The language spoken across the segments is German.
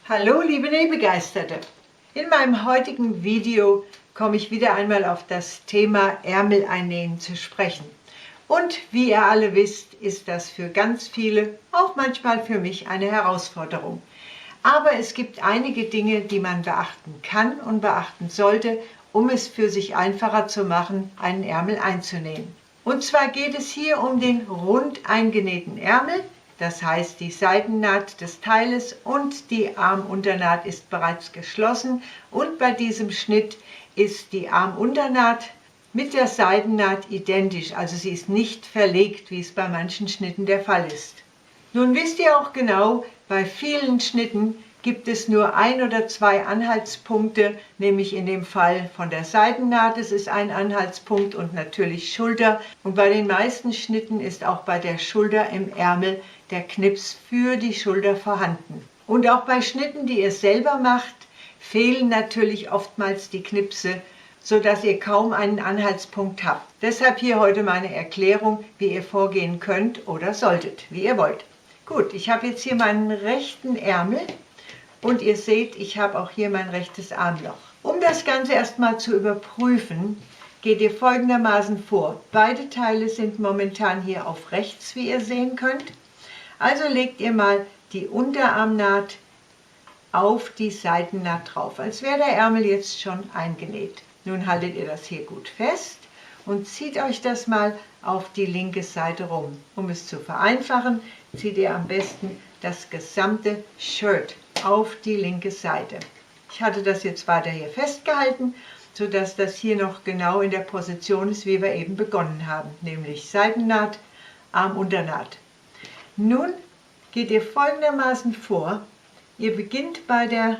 Hallo liebe Nähbegeisterte! In meinem heutigen Video komme ich wieder einmal auf das Thema Ärmel einnähen zu sprechen. Und wie ihr alle wisst, ist das für ganz viele, auch manchmal für mich, eine Herausforderung. Aber es gibt einige Dinge, die man beachten kann und beachten sollte, um es für sich einfacher zu machen, einen Ärmel einzunähen. Und zwar geht es hier um den rund eingenähten Ärmel. Das heißt, die Seitennaht des Teiles und die Armunternaht ist bereits geschlossen und bei diesem Schnitt ist die Armunternaht mit der Seitennaht identisch, also sie ist nicht verlegt, wie es bei manchen Schnitten der Fall ist. Nun wisst ihr auch genau, bei vielen Schnitten gibt es nur ein oder zwei Anhaltspunkte, nämlich in dem Fall von der Seitennaht, es ist ein Anhaltspunkt und natürlich Schulter. Und bei den meisten Schnitten ist auch bei der Schulter im Ärmel der Knips für die Schulter vorhanden. Und auch bei Schnitten, die ihr selber macht, fehlen natürlich oftmals die Knipse, sodass ihr kaum einen Anhaltspunkt habt. Deshalb hier heute meine Erklärung, wie ihr vorgehen könnt oder solltet, wie ihr wollt. Gut, ich habe jetzt hier meinen rechten Ärmel. Und ihr seht, ich habe auch hier mein rechtes Armloch. Um das Ganze erstmal zu überprüfen, geht ihr folgendermaßen vor. Beide Teile sind momentan hier auf rechts, wie ihr sehen könnt. Also legt ihr mal die Unterarmnaht auf die Seitennaht drauf, als wäre der Ärmel jetzt schon eingenäht. Nun haltet ihr das hier gut fest und zieht euch das mal auf die linke Seite rum. Um es zu vereinfachen, zieht ihr am besten das gesamte Shirt auf die linke Seite. Ich hatte das jetzt weiter hier festgehalten, sodass das hier noch genau in der Position ist, wie wir eben begonnen haben, nämlich Seitennaht, Armunternaht. Nun geht ihr folgendermaßen vor. Ihr beginnt bei der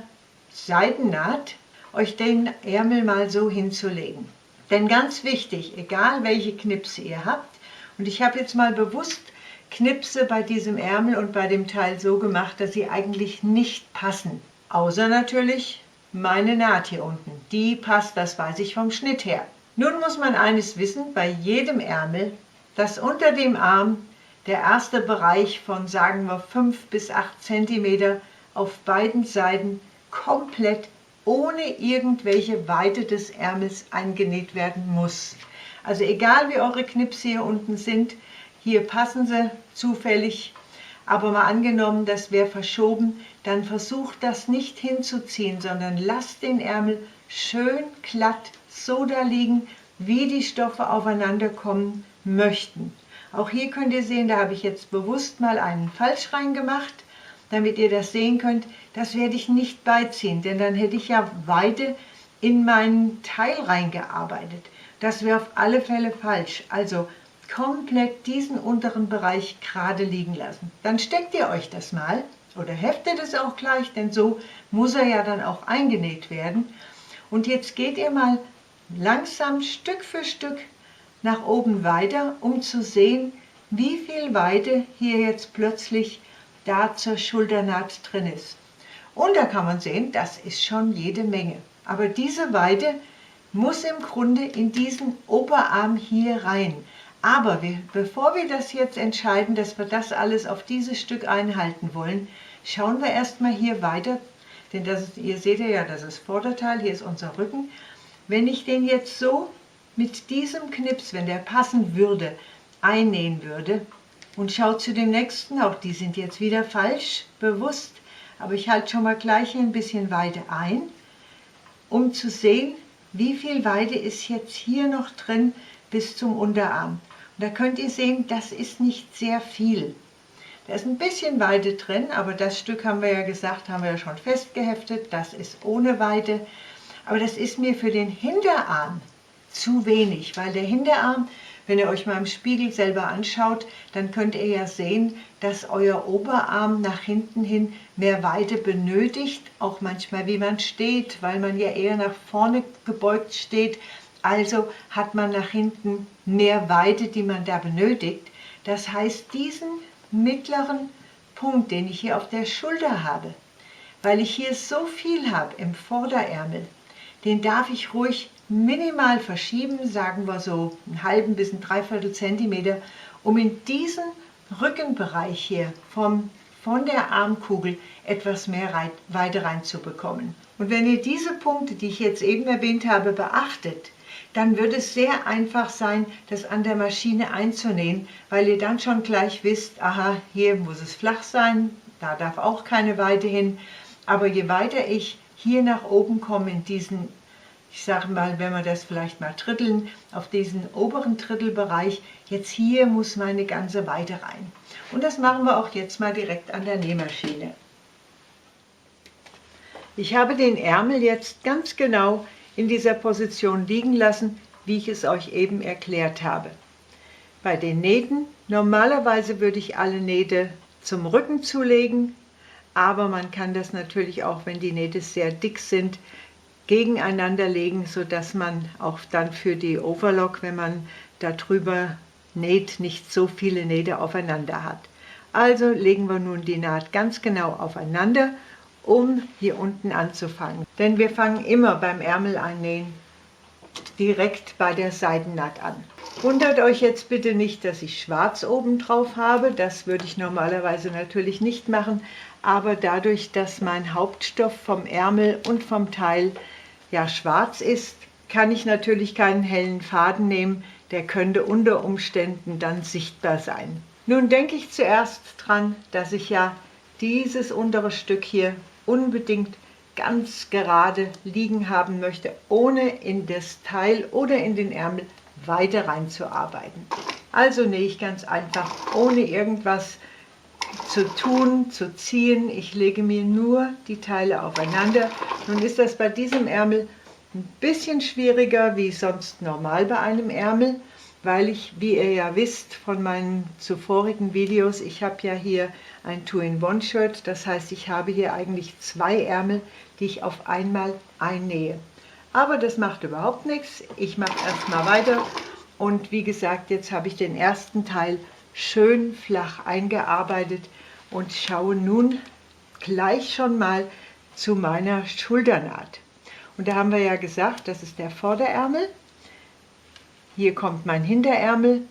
Seitennaht, euch den Ärmel mal so hinzulegen. Denn ganz wichtig, egal welche Knipse ihr habt, und ich habe jetzt mal bewusst Knipse bei diesem Ärmel und bei dem Teil so gemacht, dass sie eigentlich nicht passen. Außer natürlich meine Naht hier unten. Die passt, das weiß ich vom Schnitt her. Nun muss man eines wissen, bei jedem Ärmel, dass unter dem Arm der erste Bereich von, sagen wir, 5 bis 8 cm auf beiden Seiten komplett ohne irgendwelche Weite des Ärmels eingenäht werden muss. Also egal wie eure Knipse hier unten sind, hier passen sie zufällig, aber mal angenommen, das wäre verschoben, dann versucht das nicht hinzuziehen, sondern lasst den Ärmel schön glatt so da liegen, wie die Stoffe aufeinander kommen möchten. Auch hier könnt ihr sehen, da habe ich jetzt bewusst mal einen Falsch reingemacht, damit ihr das sehen könnt. Das werde ich nicht beiziehen, denn dann hätte ich ja Weite in meinen Teil reingearbeitet. Das wäre auf alle Fälle falsch. Also komplett diesen unteren Bereich gerade liegen lassen. Dann steckt ihr euch das mal oder heftet es auch gleich, denn so muss er ja dann auch eingenäht werden. Und jetzt geht ihr mal langsam Stück für Stück nach oben weiter, um zu sehen, wie viel Weite hier jetzt plötzlich da zur Schulternaht drin ist. Und da kann man sehen, das ist schon jede Menge. Aber diese Weite muss im Grunde in diesen Oberarm hier rein. Aber bevor wir das jetzt entscheiden, dass wir das alles auf dieses Stück einhalten wollen, schauen wir erstmal hier weiter, denn ihr seht ja, das ist Vorderteil, hier ist unser Rücken. Wenn ich den jetzt so mit diesem Knips, wenn der passen würde, einnähen würde, und schaut zu dem nächsten, auch die sind jetzt wieder falsch, bewusst, aber ich halte schon mal gleich hier ein bisschen Weite ein, um zu sehen, wie viel Weite ist jetzt hier noch drin bis zum Unterarm. Und da könnt ihr sehen, das ist nicht sehr viel. Da ist ein bisschen Weite drin, aber das Stück haben wir ja gesagt, haben wir ja schon festgeheftet, das ist ohne Weite. Aber das ist mir für den Hinterarm zu wenig, weil der Hinterarm, wenn ihr euch mal im Spiegel selber anschaut, dann könnt ihr ja sehen, dass euer Oberarm nach hinten hin mehr Weite benötigt, auch manchmal wie man steht, weil man ja eher nach vorne gebeugt steht. Also hat man nach hinten mehr Weite, die man da benötigt. Das heißt, diesen mittleren Punkt, den ich hier auf der Schulter habe, weil ich hier so viel habe im Vorderärmel, den darf ich ruhig minimal verschieben, sagen wir so einen halben bis einen Dreiviertel Zentimeter, um in diesen Rückenbereich hier vom von der Armkugel etwas mehr Weite reinzubekommen. Und wenn ihr diese Punkte, die ich jetzt eben erwähnt habe, beachtet, dann wird es sehr einfach sein, das an der Maschine einzunähen, weil ihr dann schon gleich wisst, aha, hier muss es flach sein, da darf auch keine Weite hin. Aber je weiter ich hier nach oben komme in diesen, ich sage mal, wenn wir das vielleicht mal dritteln, auf diesen oberen Drittelbereich, jetzt hier muss meine ganze Weite rein. Und das machen wir auch jetzt mal direkt an der Nähmaschine. Ich habe den Ärmel jetzt ganz genau in dieser Position liegen lassen, wie ich es euch eben erklärt habe. Bei den Nähten, normalerweise würde ich alle Nähte zum Rücken zulegen, aber man kann das natürlich auch, wenn die Nähte sehr dick sind, gegeneinander legen, sodass man auch dann für die Overlock, wenn man darüber näht, nicht so viele Nähte aufeinander hat. Also legen wir nun die Naht ganz genau aufeinander, um hier unten anzufangen. Denn wir fangen immer beim Ärmel einnähen direkt bei der Seitennaht an. Wundert euch jetzt bitte nicht, dass ich schwarz oben drauf habe. Das würde ich normalerweise natürlich nicht machen, aber dadurch, dass mein Hauptstoff vom Ärmel und vom Teil ja schwarz ist, kann ich natürlich keinen hellen Faden nehmen. Der könnte unter Umständen dann sichtbar sein. Nun denke ich zuerst dran, dass ich ja dieses untere Stück hier unbedingt ganz gerade liegen haben möchte, ohne in das Teil oder in den Ärmel weiter reinzuarbeiten. Also nähe ich ganz einfach, ohne irgendwas zu tun, zu ziehen. Ich lege mir nur die Teile aufeinander. Nun ist das bei diesem Ärmel ein bisschen schwieriger wie sonst normal bei einem Ärmel, weil ich, wie ihr ja wisst von meinen zuvorigen Videos, ich habe ja hier ein Two-in-One-Shirt, das heißt, ich habe hier eigentlich zwei Ärmel, die ich auf einmal einnähe. Aber das macht überhaupt nichts, ich mache erstmal weiter und wie gesagt, jetzt habe ich den ersten Teil schön flach eingearbeitet und schaue nun gleich schon mal zu meiner Schulternaht. Und da haben wir ja gesagt, das ist der Vorderärmel. Hier kommt mein Hinterärmel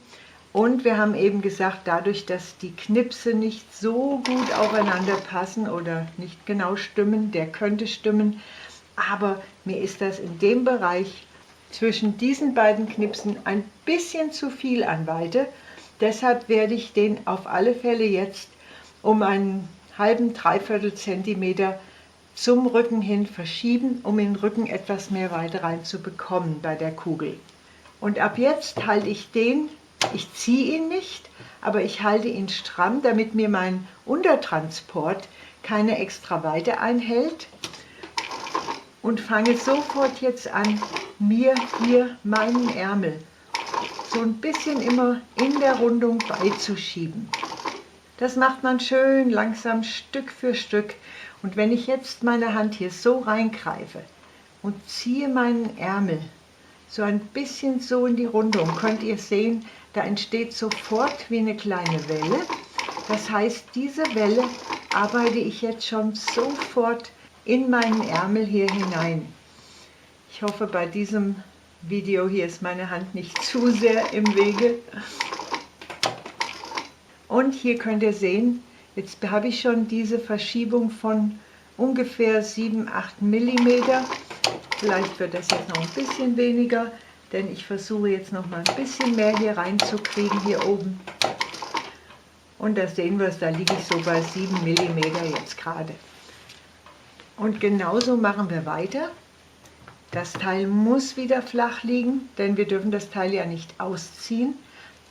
und wir haben eben gesagt, dadurch, dass die Knipse nicht so gut aufeinander passen oder nicht genau stimmen, der könnte stimmen, aber mir ist das in dem Bereich zwischen diesen beiden Knipsen ein bisschen zu viel an Weite. Deshalb werde ich den auf alle Fälle jetzt um einen halben, dreiviertel Zentimeter zum Rücken hin verschieben, um den Rücken etwas mehr Weite reinzubekommen bei der Kugel. Und ab jetzt halte ich den, ich ziehe ihn nicht, aber ich halte ihn stramm, damit mir mein Untertransport keine extra Weite einhält. Und fange sofort jetzt an, mir hier meinen Ärmel so ein bisschen immer in der Rundung beizuschieben. Das macht man schön langsam Stück für Stück. Und wenn ich jetzt meine Hand hier so reingreife und ziehe meinen Ärmel so ein bisschen so in die Rundung, könnt ihr sehen, da entsteht sofort wie eine kleine Welle. Das heißt, diese Welle arbeite ich jetzt schon sofort in meinen Ärmel hier hinein. Ich hoffe, bei diesem Video hier ist meine Hand nicht zu sehr im Wege. Und hier könnt ihr sehen, jetzt habe ich schon diese Verschiebung von ungefähr 7-8 mm. Vielleicht wird das jetzt noch ein bisschen weniger, denn ich versuche jetzt noch mal ein bisschen mehr hier reinzukriegen, hier oben. Und da sehen wir es, da liege ich so bei 7 mm jetzt gerade. Und genauso machen wir weiter. Das Teil muss wieder flach liegen, denn wir dürfen das Teil ja nicht ausziehen.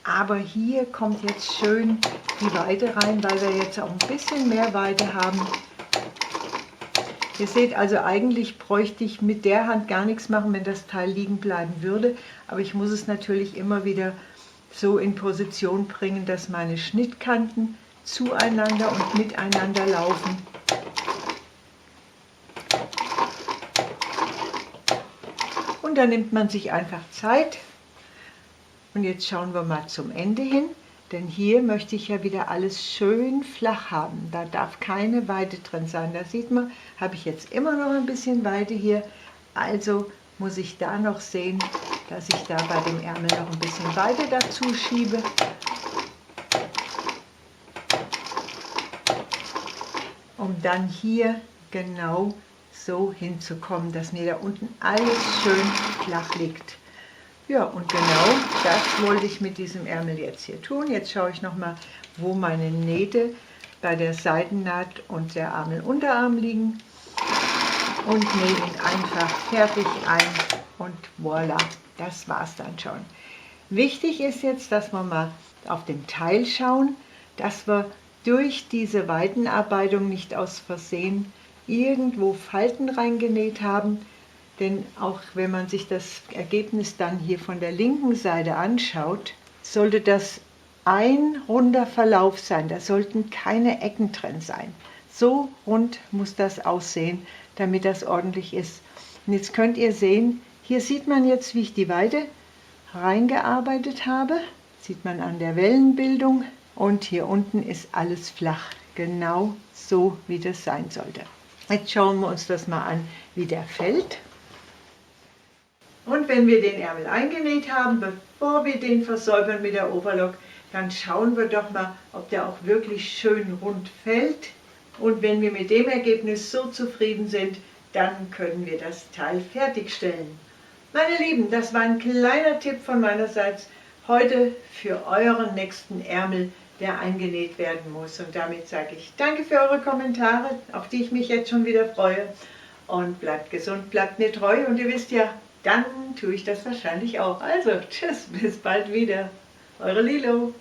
Aber hier kommt jetzt schön die Weite rein, weil wir jetzt auch ein bisschen mehr Weite haben. Ihr seht also, eigentlich bräuchte ich mit der Hand gar nichts machen, wenn das Teil liegen bleiben würde. Aber ich muss es natürlich immer wieder so in Position bringen, dass meine Schnittkanten zueinander und miteinander laufen. Und dann nimmt man sich einfach Zeit. Und jetzt schauen wir mal zum Ende hin. Denn hier möchte ich ja wieder alles schön flach haben. Da darf keine Weite drin sein. Da sieht man, habe ich jetzt immer noch ein bisschen Weite hier. Also muss ich da noch sehen, dass ich da bei dem Ärmel noch ein bisschen Weite dazu schiebe. um dann hier genau so hinzukommen, dass mir da unten alles schön flach liegt. Ja, und genau das wollte ich mit diesem Ärmel jetzt hier tun. Jetzt schaue ich nochmal, wo meine Nähte bei der Seitennaht und der Ärmel-Unterarm liegen und nähe ihn einfach fertig ein und voilà, das war's dann schon. Wichtig ist jetzt, dass wir mal auf den Teil schauen, dass wir durch diese Weitenarbeitung nicht aus Versehen irgendwo Falten reingenäht haben, denn auch wenn man sich das Ergebnis dann hier von der linken Seite anschaut, sollte das ein runder Verlauf sein, da sollten keine Ecken drin sein. So rund muss das aussehen, damit das ordentlich ist. Und jetzt könnt ihr sehen, hier sieht man jetzt, wie ich die Weite reingearbeitet habe, sieht man an der Wellenbildung, und hier unten ist alles flach, genau so wie das sein sollte. Jetzt schauen wir uns das mal an, wie der fällt. Und wenn wir den Ärmel eingenäht haben, bevor wir den versäubern mit der Overlock, dann schauen wir doch mal, ob der auch wirklich schön rund fällt. Und wenn wir mit dem Ergebnis so zufrieden sind, dann können wir das Teil fertigstellen. Meine Lieben, das war ein kleiner Tipp von meinerseits heute für euren nächsten Ärmel, der eingenäht werden muss. Und damit sage ich danke für eure Kommentare, auf die ich mich jetzt schon wieder freue. Und bleibt gesund, bleibt mir treu. Und ihr wisst ja, dann tue ich das wahrscheinlich auch. Also, tschüss, bis bald wieder. Eure Lilo.